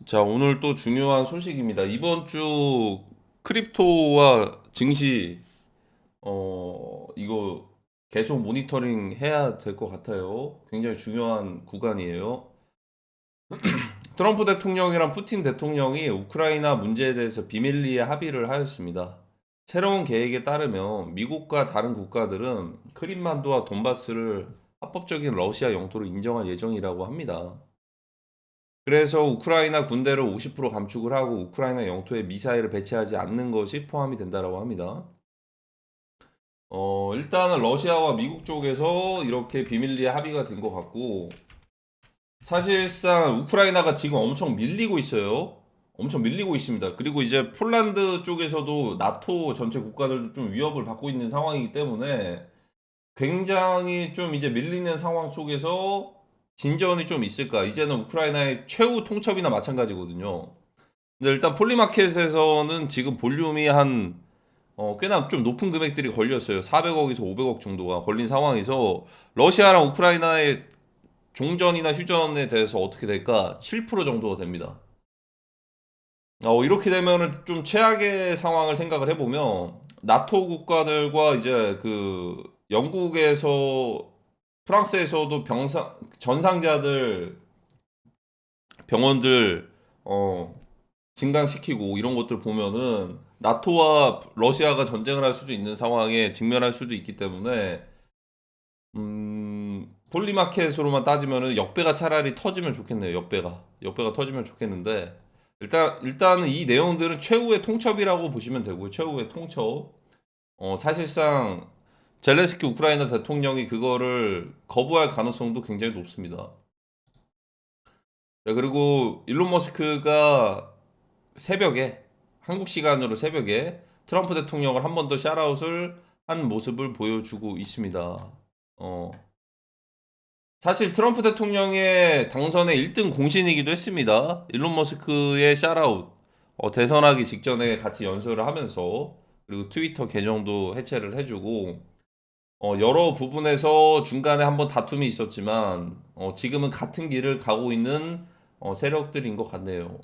자, 오늘 또 중요한 소식입니다. 이번 주 크립토와 증시, 이거 계속 모니터링 해야 될 것 같아요. 굉장히 중요한 구간이에요. 트럼프 대통령이랑 푸틴 대통령이 우크라이나 문제에 대해서 비밀리에 합의를 하였습니다. 새로운 계획에 따르면 미국과 다른 국가들은 크림반도와 돈바스를 합법적인 러시아 영토로 인정할 예정이라고 합니다. 그래서 우크라이나 군대를 50% 감축을 하고 우크라이나 영토에 미사일을 배치하지 않는 것이 포함이 된다라고 합니다. 일단은 러시아와 미국 쪽에서 이렇게 비밀리에 합의가 된 것 같고, 사실상 우크라이나가 지금 엄청 밀리고 있어요. 엄청 밀리고 있습니다. 그리고 이제 폴란드 쪽에서도 나토 전체 국가들도 좀 위협을 받고 있는 상황이기 때문에 굉장히 좀 이제 밀리는 상황 속에서 진전이 좀 있을까? 이제는 우크라이나의 최후 통첩이나 마찬가지거든요. 근데 일단 폴리마켓에서는 지금 볼륨이 한 꽤나 좀 높은 금액들이 걸렸어요. 400억에서 500억 정도가 걸린 상황에서 러시아랑 우크라이나의 종전이나 휴전에 대해서 어떻게 될까? 7% 정도가 됩니다. 이렇게 되면은 좀 최악의 상황을 생각을 해보면 나토 국가들과 이제 그 영국에서 프랑스에서도 전상자들 병원들 증강시키고 이런 것들 보면은 나토와 러시아가 전쟁을 할 수도 있는 상황에 직면할 수도 있기 때문에 폴리마켓으로만 따지면은 역배가 차라리 터지면 좋겠네요. 역배가 터지면 좋겠는데 일단은 이 내용들은 최후의 통첩이라고 보시면 되고요. 최후의 통첩. 사실상 젤렌스키 우크라이나 대통령이 그거를 거부할 가능성도 굉장히 높습니다. 네, 그리고 일론 머스크가 새벽에 한국 시간으로 새벽에 트럼프 대통령을 한 번 더 샤라웃을 한 모습을 보여주고 있습니다. 어, 사실 트럼프 대통령의 당선의 1등 공신이기도 했습니다. 일론 머스크의 샤라웃 대선하기 직전에 같이 연설을 하면서 그리고 트위터 계정도 해체를 해주고 여러 부분에서 중간에 한번 다툼이 있었지만 지금은 같은 길을 가고 있는 세력들인 것 같네요.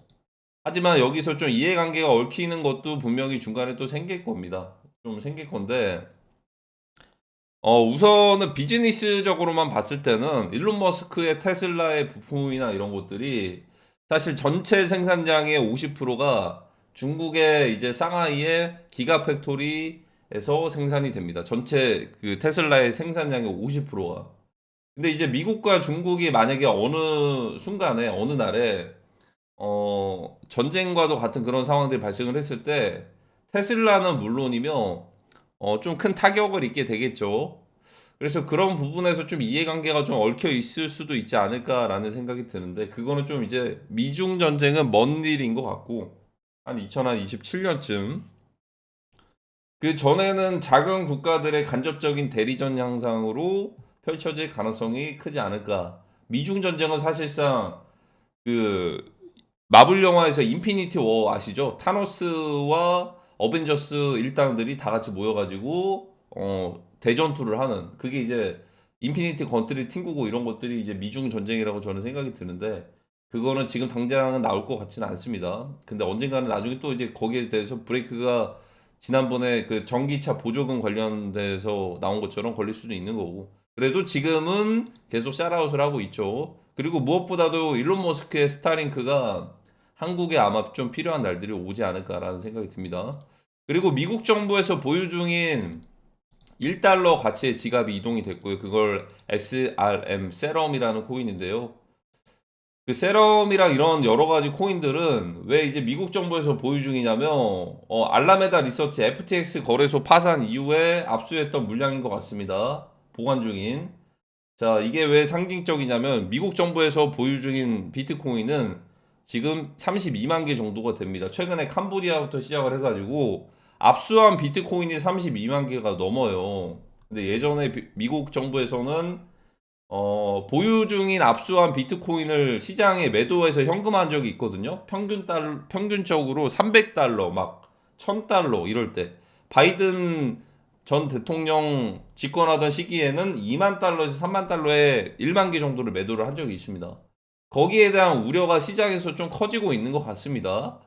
하지만 여기서 좀 이해관계가 얽히는 것도 분명히 중간에 또 생길 겁니다. 좀 생길 건데, 우선은 비즈니스적으로만 봤을 때는 일론 머스크의 테슬라의 부품이나 이런 것들이 사실 전체 생산량의 50%가 중국의 이제 상하이의 기가팩토리에서 생산이 됩니다. 전체 그 테슬라의 생산량의 50%가. 근데 이제 미국과 중국이 만약에 어느 순간에, 어느 날에 전쟁과도 같은 그런 상황들이 발생을 했을 때 테슬라는 물론이며 좀 큰 타격을 입게 되겠죠. 그래서 그런 부분에서 좀 이해관계가 좀 얽혀 있을 수도 있지 않을까라는 생각이 드는데 그거는 좀 이제 미중 전쟁은 먼 일인 것 같고 한 2027년쯤 그 전에는 작은 국가들의 간접적인 대리전 양상으로 펼쳐질 가능성이 크지 않을까. 미중 전쟁은 사실상 그 마블 영화에서 인피니티 워 아시죠? 타노스와 어벤져스 일당들이 다 같이 모여가지고 대전투를 하는 그게 이제 인피니티 건트리 튕구고 이런 것들이 이제 미중 전쟁이라고 저는 생각이 드는데 그거는 지금 당장은 나올 것 같지는 않습니다. 근데 언젠가는 나중에 또 이제 거기에 대해서 브레이크가 지난번에 그 전기차 보조금 관련돼서 나온 것처럼 걸릴 수도 있는 거고 그래도 지금은 계속 샤라웃을 하고 있죠. 그리고 무엇보다도 일론 머스크의 스타링크가 한국에 아마 좀 필요한 날들이 오지 않을까라는 생각이 듭니다. 그리고 미국 정부에서 보유 중인 1달러 가치의 지갑이 이동이 됐고요. 그걸 SRM, 세럼이라는 코인인데요. 그 세럼이랑 이런 여러 가지 코인들은 왜 이제 미국 정부에서 보유 중이냐면 알라메다 리서치 FTX 거래소 파산 이후에 압수했던 물량인 것 같습니다. 보관 중인. 자, 이게 왜 상징적이냐면 미국 정부에서 보유 중인 비트코인은 지금 32만 개 정도가 됩니다. 최근에 캄보디아부터 시작을 해가지고 압수한 비트코인이 32만 개가 넘어요. 근데 예전에 미국 정부에서는 보유 중인 압수한 비트코인을 시장에 매도해서 현금화한 적이 있거든요. 평균적으로 300달러, 막 1000달러 이럴 때. 바이든 전 대통령 집권하던 시기에는 2만 달러에서 3만 달러에 1만 개 정도를 매도를 한 적이 있습니다. 거기에 대한 우려가 시장에서 좀 커지고 있는 것 같습니다.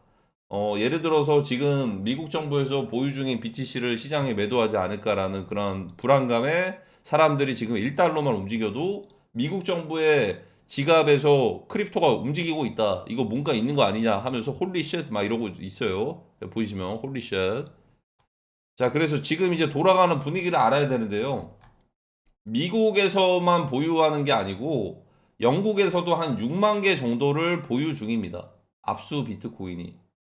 예를 들어서 지금 미국 정부에서 보유 중인 BTC를 시장에 매도하지 않을까라는 그런 불안감에 사람들이 지금 1달러만 움직여도 미국 정부의 지갑에서 크립토가 움직이고 있다. 이거 뭔가 있는 거 아니냐 하면서 홀리쉣 막 이러고 있어요. 보이시면 홀리쉣. 자, 그래서 지금 이제 돌아가는 분위기를 알아야 되는데요. 미국에서만 보유하는 게 아니고 영국에서도 한 6만 개 정도를 보유 중입니다. 압수 비트코인이.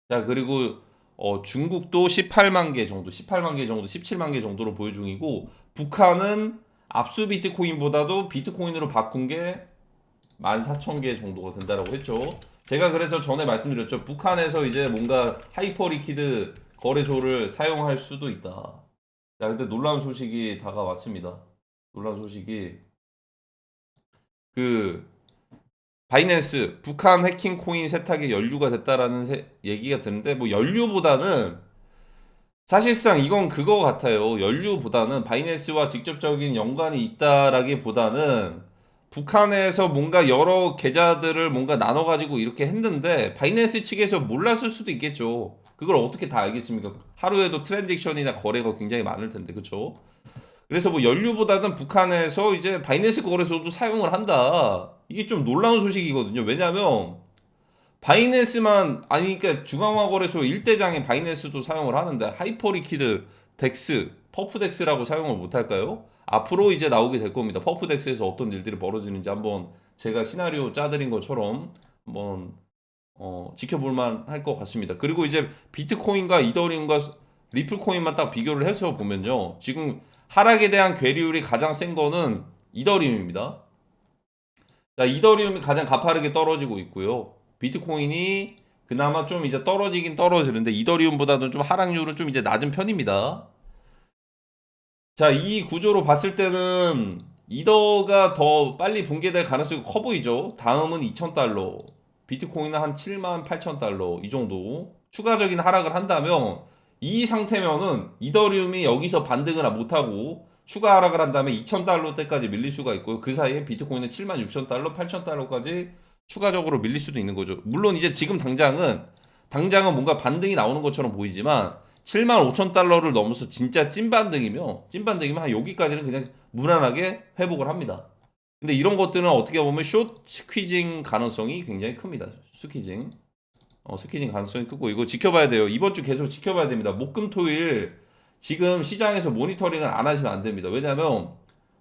자, 그리고 중국도 18만 개 정도, 18만 개 정도, 17만 개 정도로 보유 중이고 북한은 압수 비트코인보다도 비트코인으로 바꾼 게 14,000개 정도가 된다라고 했죠. 제가 그래서 전에 말씀드렸죠. 북한에서 이제 뭔가 하이퍼 리퀴드 거래소를 사용할 수도 있다. 자, 근데 놀라운 소식이 다가왔습니다. 놀라운 소식이 그 바이낸스 북한 해킹 코인 세탁에 연루가 됐다라는 얘기가 드는데 뭐 연루보다는 사실상 이건 그거 같아요. 연루보다는 바이낸스와 직접적인 연관이 있다라기보다는 북한에서 뭔가 여러 계좌들을 뭔가 나눠가지고 이렇게 했는데 바이낸스 측에서 몰랐을 수도 있겠죠. 그걸 어떻게 다 알겠습니까? 하루에도 트랜잭션이나 거래가 굉장히 많을 텐데, 그쵸? 그래서 뭐 연류보다는 북한에서 이제 바이낸스 거래소도 사용을 한다. 이게 좀 놀라운 소식이거든요. 왜냐하면 바이낸스만 아니 그러니까 중앙화 거래소 일대장의 바이낸스도 사용을 하는데 하이퍼리퀴드, 덱스, 퍼프덱스라고 사용을 못 할까요? 앞으로 이제 나오게 될 겁니다. 퍼프덱스에서 어떤 일들이 벌어지는지 한번 제가 시나리오 짜드린 것처럼 한번 지켜볼 만할 것 같습니다. 그리고 이제 비트코인과 이더리움과 리플 코인만 딱 비교를 해서 보면요. 지금 하락에 대한 괴리율이 가장 센 거는 이더리움입니다. 자, 이더리움이 가장 가파르게 떨어지고 있고요. 비트코인이 그나마 좀 이제 떨어지긴 떨어지는데 이더리움보다는 좀 하락률은 좀 이제 낮은 편입니다. 자, 이 구조로 봤을 때는 이더가 더 빨리 붕괴될 가능성이 커 보이죠. 다음은 2,000달러, 비트코인은 한 7만 8천 달러 이 정도 추가적인 하락을 한다면 이 상태면은 이더리움이 여기서 반등을 못하고 추가 하락을 한 다음에 2,000달러 때까지 밀릴 수가 있고요. 그 사이에 비트코인은 7만 6천 달러, 8천 달러까지 추가적으로 밀릴 수도 있는 거죠. 물론 이제 지금 당장은 뭔가 반등이 나오는 것처럼 보이지만 7만 5천 달러를 넘어서 진짜 찐반등이면 한 여기까지는 그냥 무난하게 회복을 합니다. 근데 이런 것들은 어떻게 보면 숏 스퀴징 가능성이 굉장히 큽니다. 스퀴징 가능성이 크고 이거 지켜봐야 돼요. 이번 주 계속 지켜봐야 됩니다. 목금토일 지금 시장에서 모니터링을 안 하시면 안 됩니다. 왜냐하면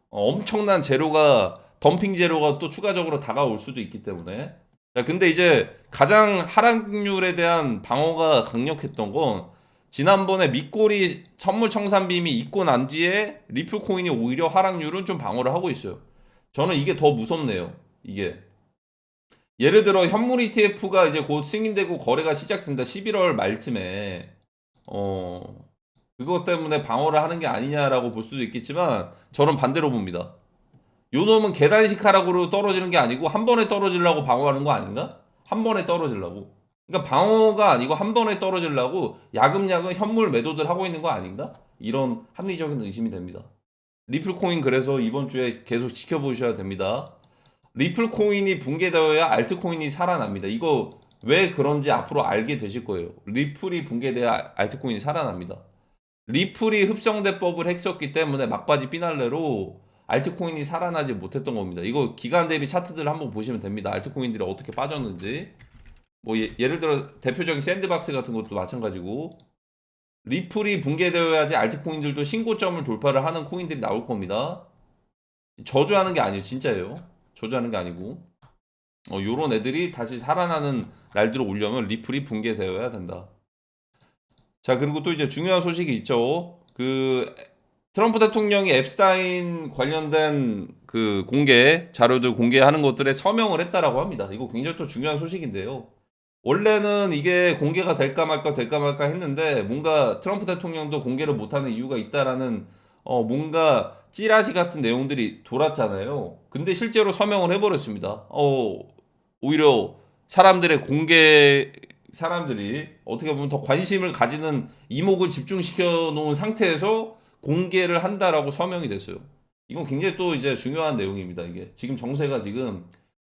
엄청난 덤핑 재료가 또 추가적으로 다가올 수도 있기 때문에. 자, 근데 이제 가장 하락률에 대한 방어가 강력했던 건 지난번에 밑꼬리 선물 청산빔이 있고 난 뒤에 리플 코인이 오히려 하락률은 좀 방어를 하고 있어요. 저는 이게 더 무섭네요. 이게 예를 들어 현물 ETF가 이제 곧 승인되고 거래가 시작된다. 11월 말쯤에 그것 때문에 방어를 하는 게 아니냐라고 볼 수도 있겠지만 저는 반대로 봅니다. 요 놈은 계단식 하락으로 떨어지는 게 아니고 한 번에 떨어지려고 방어하는 거 아닌가? 한 번에 떨어지려고. 그러니까 방어가 아니고 한 번에 떨어지려고 야금야금 현물 매도들 하고 있는 거 아닌가? 이런 합리적인 의심이 됩니다. 리플 코인 그래서 이번 주에 계속 지켜보셔야 됩니다. 리플 코인이 붕괴되어야 알트 코인이 살아납니다. 이거 왜 그런지 앞으로 알게 되실 거예요. 리플이 붕괴돼야 알트 코인이 살아납니다. 리플이 흡성대법을 했었기 때문에 막바지 피날레로 알트코인이 살아나지 못했던 겁니다. 이거 기간 대비 차트들 한번 보시면 됩니다. 알트코인들이 어떻게 빠졌는지. 뭐 예를 들어 대표적인 샌드박스 같은 것도 마찬가지고 리플이 붕괴되어야지 알트코인들도 신고점을 돌파를 하는 코인들이 나올 겁니다. 저주하는 게 아니에요. 진짜예요. 저주하는 게 아니고 요런 애들이 다시 살아나는 날들을 오려면 리플이 붕괴되어야 된다. 자, 그리고 또 이제 중요한 소식이 있죠. 트럼프 대통령이 앱스타인 관련된 그 자료들 공개하는 것들에 서명을 했다라고 합니다. 이거 굉장히 또 중요한 소식인데요. 원래는 이게 공개가 될까 말까 했는데 뭔가 트럼프 대통령도 공개를 못하는 이유가 있다라는 뭔가 찌라시 같은 내용들이 돌았잖아요. 근데 실제로 서명을 해버렸습니다. 오히려 사람들이 어떻게 보면 더 관심을 가지는 이목을 집중시켜 놓은 상태에서 공개를 한다라고 서명이 됐어요. 이건 굉장히 또 이제 중요한 내용입니다. 이게 지금 정세가 지금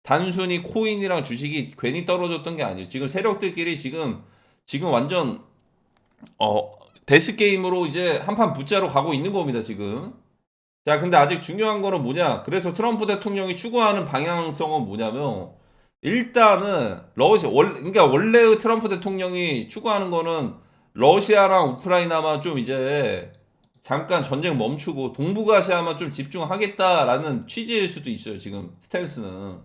단순히 코인이랑 주식이 괜히 떨어졌던 게 아니에요. 지금 세력들끼리 지금 완전 데스 게임으로 이제 한판 붙자로 가고 있는 겁니다, 지금. 자, 근데 아직 중요한 거는 뭐냐? 그래서 트럼프 대통령이 추구하는 방향성은 뭐냐면 일단은 그러니까 원래의 트럼프 대통령이 추구하는 거는 러시아랑 우크라이나만 좀 이제 잠깐 전쟁 멈추고 동북아시아만 좀 집중하겠다라는 취지일 수도 있어요, 지금 스탠스는.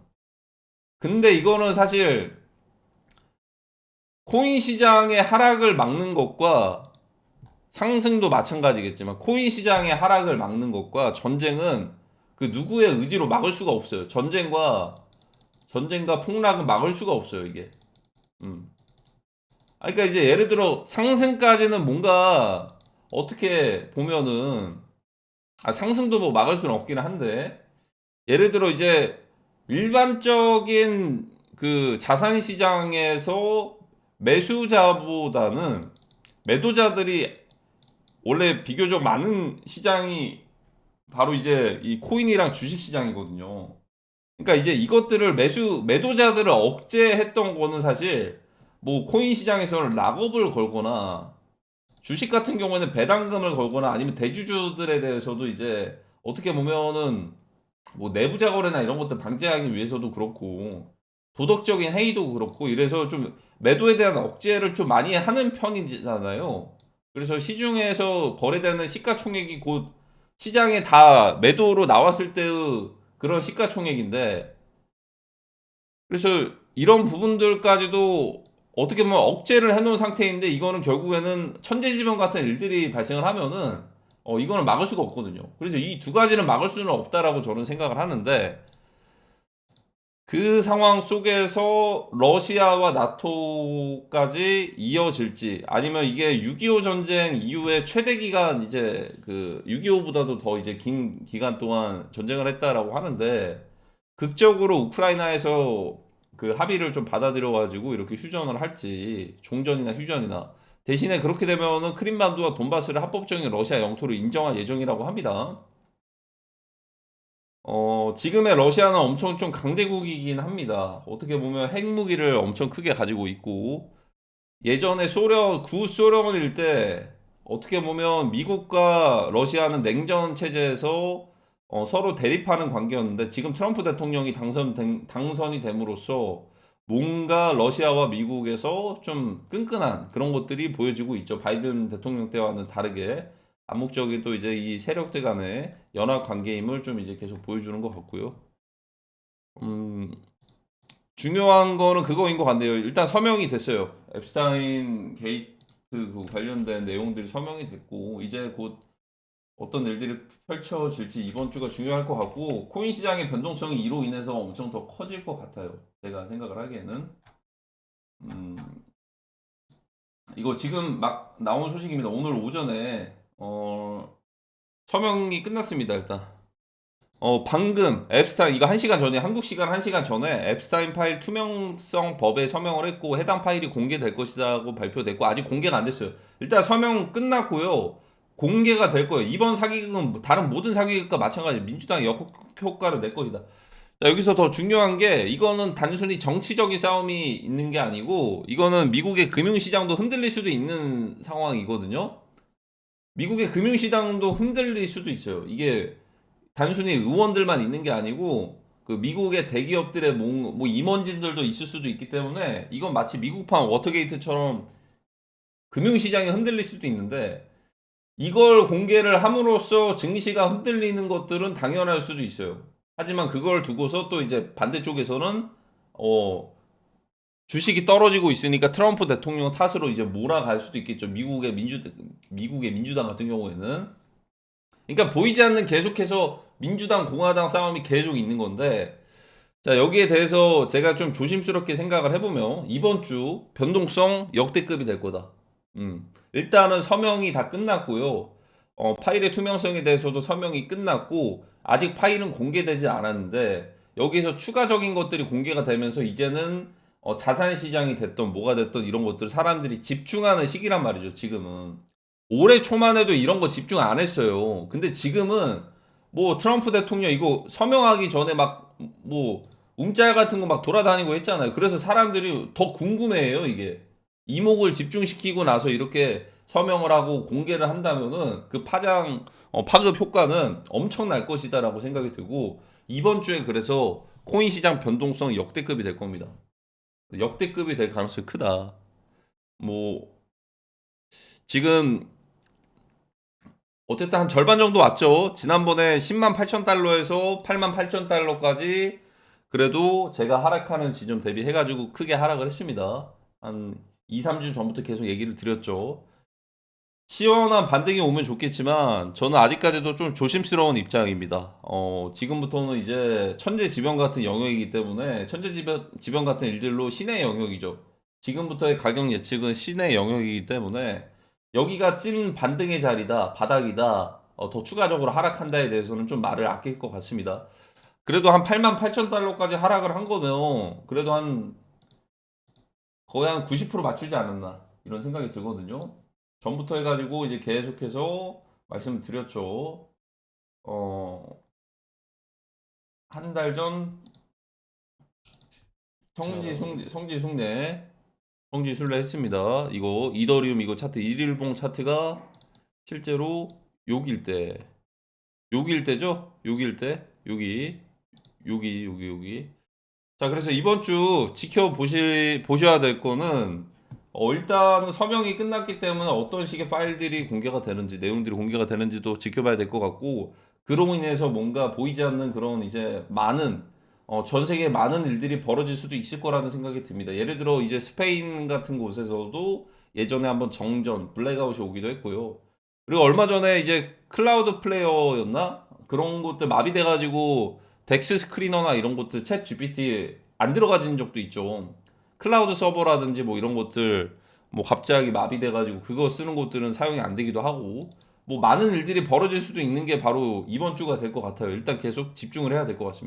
근데 이거는 사실 코인 시장의 하락을 막는 것과 상승도 마찬가지겠지만 코인 시장의 하락을 막는 것과 전쟁은 그 누구의 의지로 막을 수가 없어요. 전쟁과 폭락은 막을 수가 없어요, 이게. 음. 그러니까 이제 예를 들어 상승까지는 뭔가 어떻게 보면은 상승도 뭐 막을 수는 없긴 한데 예를 들어 이제 일반적인 그 자산 시장에서 매수자보다는 매도자들이 원래 비교적 많은 시장이 바로 이제 이 코인이랑 주식 시장이거든요. 그러니까 이제 이것들을 매도자들을 억제했던 거는 사실 뭐 코인 시장에서는 락업을 걸거나 주식 같은 경우에는 배당금을 걸거나 아니면 대주주들에 대해서도 이제 어떻게 보면은 뭐 내부자 거래나 이런 것들 방지하기 위해서도 그렇고 도덕적인 해이도 그렇고 이래서 좀 매도에 대한 억제를 좀 많이 하는 편이잖아요. 그래서 시중에서 거래되는 시가총액이 곧 시장에 다 매도로 나왔을 때의 그런 시가총액인데 그래서 이런 부분들까지도 어떻게 보면 억제를 해놓은 상태인데 이거는 결국에는 천재지변 같은 일들이 발생을 하면은 이거는 막을 수가 없거든요. 그래서 이 두 가지는 막을 수는 없다라고 저는 생각을 하는데 그 상황 속에서 러시아와 나토까지 이어질지 아니면 이게 6.25 전쟁 이후에 최대 기간 이제 그 6.25보다도 더 이제 긴 기간 동안 전쟁을 했다라고 하는데 극적으로 우크라이나에서 그 합의를 좀 받아들여 가지고 이렇게 휴전을 할지 종전이나 휴전이나 대신에 그렇게 되면은 크림반도와 돈바스를 합법적인 러시아 영토로 인정할 예정이라고 합니다. 지금의 러시아는 엄청 좀 강대국이긴 합니다. 어떻게 보면 핵무기를 엄청 크게 가지고 있고, 예전에 구소련일 때, 어떻게 보면 미국과 러시아는 냉전 체제에서 서로 대립하는 관계였는데, 지금 트럼프 대통령이 당선이 됨으로써 뭔가 러시아와 미국에서 좀 끈끈한 그런 것들이 보여지고 있죠. 바이든 대통령 때와는 다르게. 암묵적인 또 이제 이 세력들 간의 연합 관계임을 좀 이제 계속 보여주는 것 같고요. 음, 중요한 거는 그거인 것 같네요. 일단 서명이 됐어요. 앱스타인 게이트 그 관련된 내용들이 서명이 됐고, 이제 곧 어떤 일들이 펼쳐질지 이번 주가 중요할 것 같고, 코인 시장의 변동성이 이로 인해서 엄청 더 커질 것 같아요. 제가 생각을 하기에는. 음, 이거 지금 막 나온 소식입니다. 오늘 오전에, 서명이 끝났습니다, 일단. 방금 앱스타인 이거 1시간 전에 한국 시간 1시간 전에 앱스타인 파일 투명성 법에 서명을 했고 해당 파일이 공개될 것이라고 발표됐고 아직 공개가 안 됐어요. 일단 서명 끝났고요. 공개가 될 거예요. 이번 사기극은 다른 모든 사기극과 마찬가지 민주당 역효과를 낼 것이다. 자, 여기서 더 중요한 게 이거는 단순히 정치적인 싸움이 있는 게 아니고 이거는 미국의 금융시장도 흔들릴 수도 있는 상황이거든요. 미국의 금융시장도 흔들릴 수도 있어요. 이게 단순히 의원들만 있는 게 아니고 그 미국의 대기업들의 뭐 임원진들도 있을 수도 있기 때문에 이건 마치 미국판 워터게이트처럼 금융시장이 흔들릴 수도 있는데 이걸 공개를 함으로써 증시가 흔들리는 것들은 당연할 수도 있어요. 하지만 그걸 두고서 또 이제 반대쪽에서는 주식이 떨어지고 있으니까 트럼프 대통령 탓으로 이제 몰아갈 수도 있겠죠. 미국의 민주당 같은 경우에는. 그러니까 보이지 않는 계속해서 민주당, 공화당 싸움이 계속 있는 건데, 자, 여기에 대해서 제가 좀 조심스럽게 생각을 해보면, 이번 주 변동성 역대급이 될 거다. 일단은 서명이 다 끝났고요. 파일의 투명성에 대해서도 서명이 끝났고, 아직 파일은 공개되지 않았는데, 여기에서 추가적인 것들이 공개가 되면서 이제는 자산 시장이 됐던 뭐가 됐던 이런 것들 사람들이 집중하는 시기란 말이죠, 지금은. 올해 초만 해도 이런 거 집중 안 했어요. 근데 지금은 뭐 트럼프 대통령 이거 서명하기 전에 막 뭐 움짤 같은 거 막 돌아다니고 했잖아요. 그래서 사람들이 더 궁금해해요, 이게. 이목을 집중시키고 나서 이렇게 서명을 하고 공개를 한다면은 그 파급 효과는 엄청날 것이다라고 생각이 들고, 이번 주에 그래서 코인 시장 변동성 역대급이 될 겁니다. 역대급이 될 가능성이 크다. 뭐 지금 어쨌든 한 절반 정도 왔죠. 지난번에 10만 8천 달러에서 8만 8천 달러까지 그래도 제가 하락하는 지점 대비해가지고 크게 하락을 했습니다. 한 2, 3주 전부터 계속 얘기를 드렸죠. 시원한 반등이 오면 좋겠지만 저는 아직까지도 좀 조심스러운 입장입니다. 지금부터는 이제 천재지변 같은 영역이기 때문에 천재지변 같은 일들로 신의 영역이죠. 지금부터의 가격 예측은 신의 영역이기 때문에 여기가 찐 반등의 자리다, 바닥이다, 더 추가적으로 하락한다에 대해서는 좀 말을 아낄 것 같습니다. 그래도 한 8만 8천 달러까지 하락을 한 거면 그래도 한 거의 한 90% 맞추지 않았나 이런 생각이 들거든요. 전부터 해가지고 이제 계속해서 말씀을 드렸죠. 한 달 전 성지순례 했습니다. 이거 이더리움 이거 차트 일일봉 차트가 실제로 여기일 때죠? 여기일 때 여기. 자, 그래서 이번 주 보셔야 될 거는 일단은 서명이 끝났기 때문에 어떤 식의 파일들이 공개가 되는지, 내용들이 공개가 되는지도 지켜봐야 될 것 같고, 그로 인해서 뭔가 보이지 않는 그런 이제 전 세계 많은 일들이 벌어질 수도 있을 거라는 생각이 듭니다. 예를 들어 이제 스페인 같은 곳에서도 예전에 한번 정전, 블랙아웃이 오기도 했고요. 그리고 얼마 전에 이제 클라우드 플레이어였나? 그런 것들 마비돼가지고 덱스 스크리너나 이런 것들 챗 GPT 안 들어가진 적도 있죠. 클라우드 서버라든지 뭐 이런 것들 뭐 갑자기 마비돼가지고 그거 쓰는 것들은 사용이 안 되기도 하고 뭐 많은 일들이 벌어질 수도 있는 게 바로 이번 주가 될 것 같아요. 일단 계속 집중을 해야 될 것 같습니다.